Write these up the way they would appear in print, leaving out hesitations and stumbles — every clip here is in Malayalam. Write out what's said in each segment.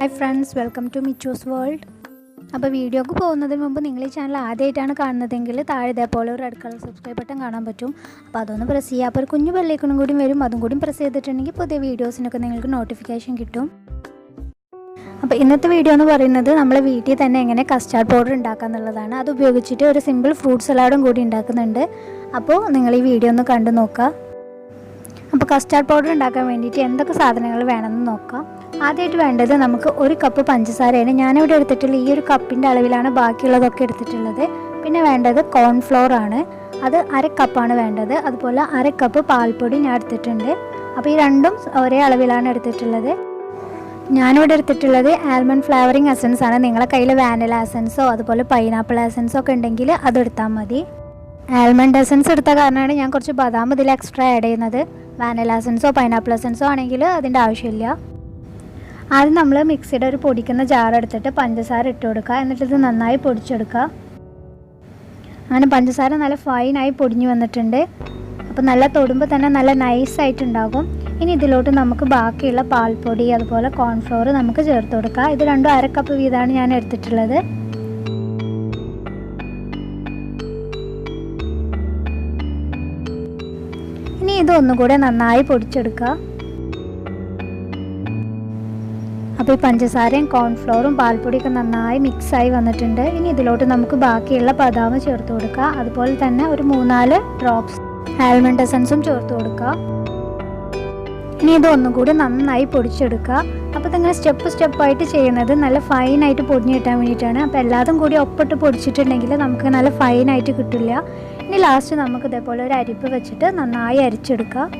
Hi friends, welcome to Michoos World. അപ്പോൾ വീഡിയോക്ക് പോകുന്നതിന് മുമ്പ് നിങ്ങൾ ഈ ചാനൽ ആദ്യമായിട്ടാണ് കാണുന്നതെങ്കിൽ താഴെ ഇതേപോലെ ഒരു റെഡ് കളർ സബ്സ്ക്രൈബ് ബട്ടൺ കാണാൻ പറ്റും. അപ്പോൾ അതൊന്ന് പ്രസ് ചെയ്യുക. അപ്പോൾ ഒരു കുഞ്ഞു ബെല്ലൈക്കണും കൂടി വരും. അതും കൂടി പ്രസ് ചെയ്തിട്ടുണ്ടെങ്കിൽ പുതിയ വീഡിയോസിനൊക്കെ നിങ്ങൾക്ക് നോട്ടിഫിക്കേഷൻ കിട്ടും. അപ്പോൾ ഇന്നത്തെ വീഡിയോ എന്ന് പറയുന്നത് നമ്മൾ വീട്ടിൽ തന്നെ എങ്ങനെ കസ്റ്റാർഡ് പൗഡർ ഉണ്ടാക്കുക എന്നുള്ളതാണ്. അത് ഉപയോഗിച്ചിട്ട് ഒരു സിമ്പിൾ ഫ്രൂട്ട് സലാഡും കൂടി ഉണ്ടാക്കുന്നുണ്ട്. അപ്പോൾ നിങ്ങൾ ഈ വീഡിയോ ഒന്ന് കണ്ടു നോക്കുക. അപ്പോൾ കസ്റ്റാർഡ് പൗഡർ ഉണ്ടാക്കാൻ വേണ്ടിയിട്ട് എന്തൊക്കെ സാധനങ്ങൾ വേണമെന്ന് നോക്കാം. ആദ്യമായിട്ട് വേണ്ടത് നമുക്ക് ഒരു കപ്പ് പഞ്ചസാരയാണ്. ഞാനിവിടെ എടുത്തിട്ടുള്ള ഈ ഒരു കപ്പിൻ്റെ അളവിലാണ് ബാക്കിയുള്ളതൊക്കെ എടുത്തിട്ടുള്ളത്. പിന്നെ വേണ്ടത് കോൺഫ്ലോർ ആണ്, അത് അര കപ്പാണ് വേണ്ടത്. അതുപോലെ അര കപ്പ് പാൽപ്പൊടി ഞാൻ എടുത്തിട്ടുണ്ട്. അപ്പോൾ ഈ രണ്ടും ഒരേ അളവിലാണ് എടുത്തിട്ടുള്ളത്. ഞാനിവിടെ എടുത്തിട്ടുള്ളത് ആൽമണ്ട് ഫ്ലേവറിങ് എസൻസ് ആണ്. നിങ്ങളുടെ കയ്യിൽ വാനില എസൻസോ അതുപോലെ പൈനാപ്പിൾ എസൻസോ ഒക്കെ ഉണ്ടെങ്കിൽ അതെടുത്താൽ മതി. ആൽമണ്ട് എസൻസ് എടുത്ത കാരണമാണ് ഞാൻ കുറച്ച് ബദാം ഇതിൽ എക്സ്ട്രാ ആഡ് ചെയ്യുന്നത്. വാനില എസൻസോ പൈനാപ്പിൾ എസൻസോ ആണെങ്കിൽ അതിൻ്റെ ആവശ്യമില്ല. ആദ്യം നമ്മൾ മിക്സിയുടെ ഒരു പൊടിക്കുന്ന ജാർ എടുത്തിട്ട് പഞ്ചസാര ഇട്ട് കൊടുക്കുക. എന്നിട്ട് ഇത് നന്നായി പൊടിച്ചെടുക്കുക. അങ്ങനെ പഞ്ചസാര നല്ല ഫൈനായി പൊടിഞ്ഞു വന്നിട്ടുണ്ട്. അപ്പോൾ നല്ല തൊടുമ്പോൾ തന്നെ നല്ല നൈസായിട്ടുണ്ടാകും. ഇനി ഇതിലോട്ട് നമുക്ക് ബാക്കിയുള്ള പാൽപ്പൊടി അതുപോലെ കോൺഫ്ലോർ നമുക്ക് ചേർത്ത് കൊടുക്കുക. ഇത് രണ്ടും അര കപ്പ് വീതമാണ് ഞാൻ എടുത്തിട്ടുള്ളത്. ഇനി ഇതൊന്നുകൂടെ നന്നായി പൊടിച്ചെടുക്കുക. അപ്പോൾ ഈ പഞ്ചസാരയും കോൺഫ്ലോറും പാൽപ്പൊടിയൊക്കെ നന്നായി മിക്സായി വന്നിട്ടുണ്ട്. ഇനി ഇതിലോട്ട് നമുക്ക് ബാക്കിയുള്ള ബദാം ചേർത്ത് കൊടുക്കുക. അതുപോലെ തന്നെ ഒരു 3-4 ഡ്രോപ്സ് ആൽമണ്ട് എസൻസും ചേർത്ത് കൊടുക്കുക. ഇനി ഇതൊന്നുകൂടി നന്നായി പൊടിച്ചെടുക്കുക. അപ്പോൾ നിങ്ങൾ സ്റ്റെപ്പായിട്ട് ചെയ്യുന്നത് നല്ല ഫൈനായിട്ട് പൊടിഞ്ഞ് കിട്ടാൻ വേണ്ടിയിട്ടാണ്. അപ്പോൾ എല്ലാതും കൂടി ഒപ്പിട്ട് പൊടിച്ചിട്ടുണ്ടെങ്കിൽ നമുക്ക് നല്ല ഫൈനായിട്ട് കിട്ടില്ല. ഇനി ലാസ്റ്റ് നമുക്ക് ഇതേപോലെ ഒരു അരിപ്പ് വെച്ചിട്ട് നന്നായി അരിച്ചെടുക്കുക.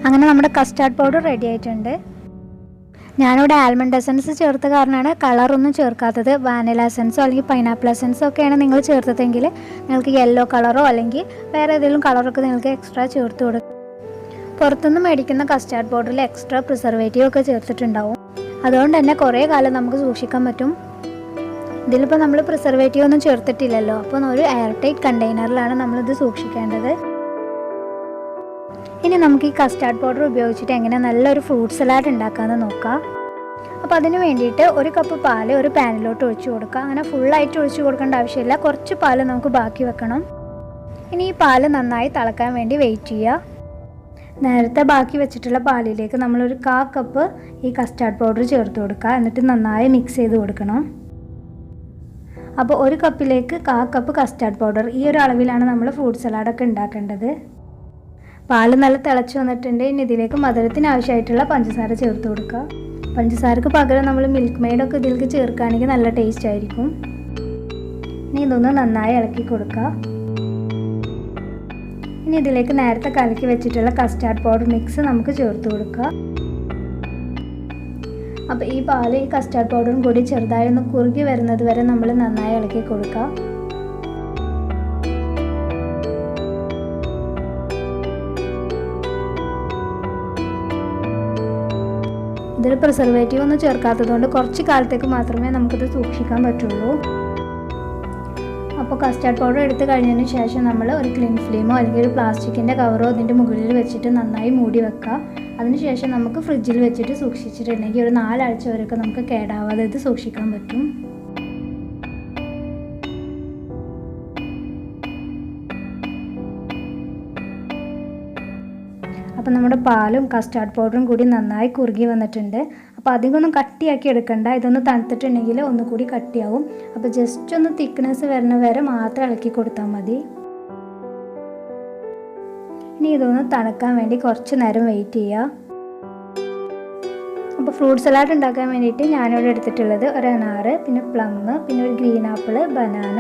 അങ്ങനെ നമ്മുടെ കസ്റ്റാർഡ് പൗഡർ റെഡി ആയിട്ടുണ്ട്. ഞാനിവിടെ ആൽമണ്ട് എസൻസ് ചേർത്ത കാരണമാണ് കളറൊന്നും ചേർക്കാത്തത്. വാനില എസൻസോ അല്ലെങ്കിൽ പൈനാപ്പിൾ എസൻസോ ഒക്കെയാണ് നിങ്ങൾ ചേർത്തതെങ്കിൽ നിങ്ങൾക്ക് യെല്ലോ കളറോ അല്ലെങ്കിൽ വേറെ ഏതെങ്കിലും കളറൊക്കെ നിങ്ങൾക്ക് എക്സ്ട്രാ ചേർത്ത് കൊടുക്കും. പുറത്തുനിന്ന് മേടിക്കുന്ന കസ്റ്റാർഡ് പൗഡറിൽ എക്സ്ട്രാ പ്രിസർവേറ്റീവ് ഒക്കെ ചേർത്തിട്ടുണ്ടാവും. അതുകൊണ്ട് തന്നെ കുറേ കാലം നമുക്ക് സൂക്ഷിക്കാൻ പറ്റും. ഇതിലിപ്പോൾ നമ്മൾ പ്രിസർവേറ്റീവ് ഒന്നും ചേർത്തിട്ടില്ലല്ലോ. അപ്പോൾ ഒരു എയർ ടൈറ്റ് കണ്ടെയ്നറിലാണ് നമ്മളിത് സൂക്ഷിക്കേണ്ടത്. ഇനി നമുക്ക് ഈ കസ്റ്റാർഡ് പൗഡർ ഉപയോഗിച്ചിട്ട് എങ്ങനെ നല്ലൊരു ഫ്രൂട്ട് സലാഡ് ഉണ്ടാക്കാമെന്ന് നോക്കാം. അപ്പോൾ അതിന് വേണ്ടിയിട്ട് ഒരു കപ്പ് പാൽ ഒരു പാനിലോട്ട് ഒഴിച്ചു കൊടുക്കുക. അങ്ങനെ ഫുള്ളായിട്ട് ഒഴിച്ചു കൊടുക്കേണ്ട ആവശ്യമില്ല. കുറച്ച് പാൽ നമുക്ക് ബാക്കി വെക്കണം. ഇനി ഈ പാൽ നന്നായി തിളക്കാൻ വേണ്ടി വെയിറ്റ് ചെയ്യുക. നേരത്തെ ബാക്കി വെച്ചിട്ടുള്ള പാലിലേക്ക് നമ്മളൊരു 1/4 കപ്പ് ഈ കസ്റ്റാർഡ് പൗഡർ ചേർത്ത് കൊടുക്കുക. എന്നിട്ട് നന്നായി മിക്സ് ചെയ്ത് കൊടുക്കണം. അപ്പോൾ ഒരു കപ്പിലേക്ക് 1/4 കപ്പ് കസ്റ്റാർഡ് പൗഡർ, ഈ ഒരു അളവിലാണ് നമ്മൾ ഫ്രൂട്ട് സലാഡൊക്കെ ഉണ്ടാക്കേണ്ടത്. പാല് നല്ല തിളച്ച് വന്നിട്ടുണ്ട്. ഇനി ഇതിലേക്ക് മധുരത്തിന് ആവശ്യമായിട്ടുള്ള പഞ്ചസാര ചേർത്ത് കൊടുക്കുക. പഞ്ചസാരക്ക് പകരം നമ്മൾ മിൽക്ക് മെയ്ഡൊക്കെ ഇതിലേക്ക് ചേർക്കുകയാണെങ്കിൽ നല്ല ടേസ്റ്റ് ആയിരിക്കും. ഇനി ഇതൊന്ന് നന്നായി ഇളക്കി കൊടുക്കുക. ഇനി ഇതിലേക്ക് നേരത്തെ കലക്കി വെച്ചിട്ടുള്ള കസ്റ്റാർഡ് പൗഡർ മിക്സ് നമുക്ക് ചേർത്ത് കൊടുക്കുക. അപ്പോൾ ഈ പാല് ഈ കസ്റ്റാർഡ് പൗഡറും കൂടി ചെറുതായി ഒന്ന് കുറുകി വരുന്നത് വരെ നമ്മൾ നന്നായി ഇളക്കി കൊടുക്കുക. ഇതിൽ പ്രിസർവേറ്റീവ് ഒന്നും ചേർക്കാത്തതുകൊണ്ട് കുറച്ച് കാലത്തേക്ക് മാത്രമേ നമുക്കിത് സൂക്ഷിക്കാൻ പറ്റുള്ളൂ. അപ്പോൾ കസ്റ്റാർഡ് പൗഡർ എടുത്ത് കഴിഞ്ഞതിന് ശേഷം നമ്മൾ ഒരു ക്ലിൻ ഫ്ലെയിമോ അല്ലെങ്കിൽ ഒരു പ്ലാസ്റ്റിക്കിൻ്റെ കവറോ അതിൻ്റെ മുകളിൽ വെച്ചിട്ട് നന്നായി മൂടി വെക്കുക. അതിനുശേഷം നമുക്ക് ഫ്രിഡ്ജിൽ വെച്ചിട്ട് സൂക്ഷിച്ചിട്ടുണ്ടെങ്കിൽ ഒരു 4 ആഴ്ച വരെയൊക്കെ നമുക്ക് കേടാവാതെ ഇത് സൂക്ഷിക്കാൻ പറ്റും. അപ്പോൾ നമ്മുടെ പാലും കസ്റ്റാർഡ് പൗഡറും കൂടി നന്നായി കുറുകി വന്നിട്ടുണ്ട്. അപ്പോൾ അധികമൊന്നും കട്ടിയാക്കി എടുക്കണ്ട. ഇതൊന്ന് തണുത്തിട്ടുണ്ടെങ്കിൽ ഒന്നുകൂടി കട്ടിയാവും. അപ്പോൾ ജസ്റ്റ് ഒന്ന് തിക്നെസ് വരുന്ന വരെ മാത്രം ഇളക്കി കൊടുത്താൽ മതി. ഇനി ഇതൊന്ന് തണുക്കാൻ വേണ്ടി കുറച്ച് നേരം വെയിറ്റ് ചെയ്യുക. അപ്പോൾ ഫ്രൂട്ട് സലാഡ് ഉണ്ടാക്കാൻ വേണ്ടിയിട്ട് ഞാനിവിടെ എടുത്തിട്ടുള്ളത് ഒരു അനാറ്, പിന്നെ പ്ലം, പിന്നെ ഒരു ഗ്രീൻ ആപ്പിൾ, ബനാന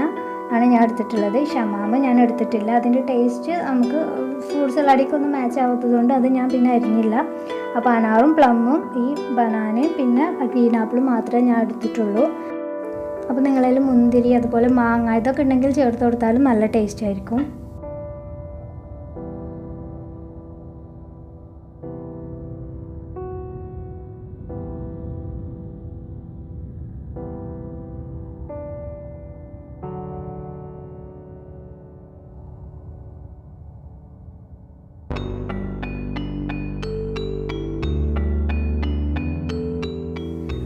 ആണ് ഞാൻ എടുത്തിട്ടുള്ളത്. ഷമാമ് ഞാൻ എടുത്തിട്ടില്ല. അതിൻ്റെ ടേസ്റ്റ് നമുക്ക് ഫ്രൂട്ട് സലാഡിലേക്ക് ഒന്നും മാച്ച് ആവാത്തതുകൊണ്ട് അത് ഞാൻ പിന്നെ അരിഞ്ഞില്ല. അപ്പോൾ അനാറും പ്ലമ്മും ഈ ബനാനയും പിന്നെ ഗ്രീൻ ആപ്പിളും മാത്രമേ ഞാൻ എടുത്തിട്ടുള്ളൂ. അപ്പോൾ നിങ്ങളിൽ മുന്തിരി അതുപോലെ മാങ്ങ ഇതൊക്കെ ഉണ്ടെങ്കിൽ ചേർത്ത് കൊടുത്താലും നല്ല ടേസ്റ്റ് ആയിരിക്കും.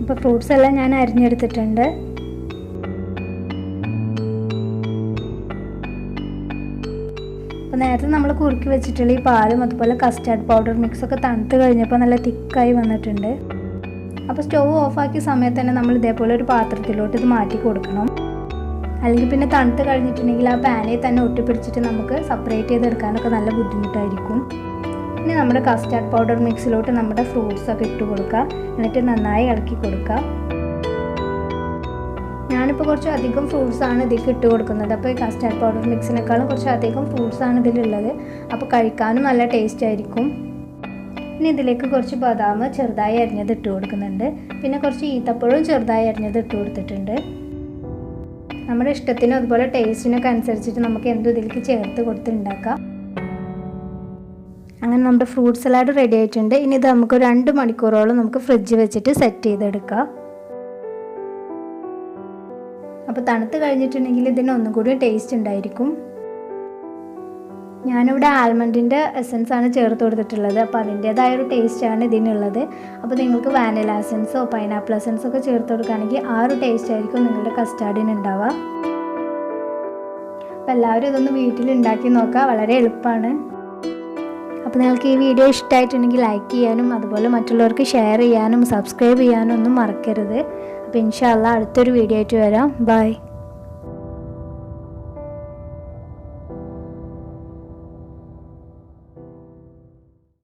അപ്പോൾ ഫ്രൂട്ട്സ് എല്ലാം ഞാൻ അരിഞ്ഞെടുത്തിട്ടുണ്ട്. അപ്പോൾ നേരത്തെ നമ്മൾ കുറുക്കി വെച്ചിട്ടുള്ള ഈ പാലും അതുപോലെ കസ്റ്റാർഡ് പൗഡർ മിക്സൊക്കെ തണുത്ത് കഴിഞ്ഞപ്പോൾ നല്ല തിക്കായി വന്നിട്ടുണ്ട്. അപ്പോൾ സ്റ്റവ് ഓഫാക്കിയ സമയത്ത് തന്നെ നമ്മൾ ഇതേപോലെ ഒരു പാത്രത്തിലോട്ട് ഇത് മാറ്റി കൊടുക്കണം. അല്ലെങ്കിൽ പിന്നെ തണുത്ത് കഴിഞ്ഞിട്ടുണ്ടെങ്കിൽ ആ പാനിൽ തന്നെ ഒട്ടിപ്പിടിച്ചിട്ട് നമുക്ക് സെപ്പറേറ്റ് ചെയ്തെടുക്കാനൊക്കെ നല്ല ബുദ്ധിമുട്ടായിരിക്കും. ഇനി നമ്മുടെ കസ്റ്റാർഡ് പൗഡർ മിക്സിലോട്ട് നമ്മുടെ ഫ്രൂട്ട്സൊക്കെ ഇട്ട് കൊടുക്കുക. എന്നിട്ട് നന്നായി ഇളക്കി കൊടുക്കുക. ഞാനിപ്പോൾ കുറച്ച് അധികം ഫ്രൂട്ട്സാണ് ഇതിലേക്ക് ഇട്ട് കൊടുക്കുന്നത്. അപ്പോൾ ഈ കസ്റ്റാർഡ് പൗഡർ മിക്സിനേക്കാളും കുറച്ച് അധികം ഫ്രൂട്ട്സാണ് ഇതിലുള്ളത്. അപ്പോൾ കഴിക്കാനും നല്ല ടേസ്റ്റ് ആയിരിക്കും. ഇനി ഇതിലേക്ക് കുറച്ച് ബദാം ചെറുതായി അരിഞ്ഞത് ഇട്ട് കൊടുക്കുന്നുണ്ട്. പിന്നെ കുറച്ച് ഈത്തപ്പഴവും ചെറുതായി അരിഞ്ഞത് ഇട്ട് കൊടുത്തിട്ടുണ്ട്. നമ്മുടെ ഇഷ്ടത്തിനും അതുപോലെ ടേസ്റ്റിനൊക്കെ അനുസരിച്ചിട്ട് നമുക്ക് എന്തും ഇതിലേക്ക് ചേർത്ത് കൊടുത്ത് ഉണ്ടാക്കാം. അങ്ങനെ നമ്മുടെ ഫ്രൂട്ട് സലാഡ് റെഡി ആയിട്ടുണ്ട്. ഇനി ഇത് നമുക്ക് 2 മണിക്കൂറോളം നമുക്ക് ഫ്രിഡ്ജിൽ വെച്ചിട്ട് സെറ്റ് ചെയ്തെടുക്കാം. അപ്പോൾ തണുത്ത് കഴിഞ്ഞിട്ടുണ്ടെങ്കിൽ ഇതിന് ഒന്നും കൂടി ടേസ്റ്റ് ഉണ്ടായിരിക്കും. ഞാനിവിടെ ആൽമണ്ടിൻ്റെ എസൻസ് ആണ് ചേർത്ത് കൊടുത്തിട്ടുള്ളത്. അപ്പോൾ അതിൻ്റേതായ ഒരു ടേസ്റ്റാണ് ഇതിനുള്ളത്. അപ്പോൾ നിങ്ങൾക്ക് വാനില എസൻസോ പൈനാപ്പിൾ എസൻസോ ഒക്കെ ചേർത്ത് കൊടുക്കുകയാണെങ്കിൽ ആ ഒരു ടേസ്റ്റ് ആയിരിക്കും നിങ്ങളുടെ കസ്റ്റാർഡിന് ഉണ്ടാവുക. അപ്പോൾ എല്ലാവരും ഇതൊന്ന് വീട്ടിൽ ഉണ്ടാക്കി നോക്കുക. വളരെ എളുപ്പമാണ്. അപ്പോൾ നിങ്ങൾക്ക് ഈ വീഡിയോ ഇഷ്ടമായിട്ടുണ്ടെങ്കിൽ ലൈക്ക് ചെയ്യാനും അതുപോലെ മറ്റുള്ളവർക്ക് ഷെയർ ചെയ്യാനും സബ്സ്ക്രൈബ് ചെയ്യാനും ഒന്നും മറക്കരുത്. അപ്പോൾ ഇൻഷാ അല്ലാഹ് അടുത്തൊരു വീഡിയോ ആയിട്ട് വരാം. ബൈ.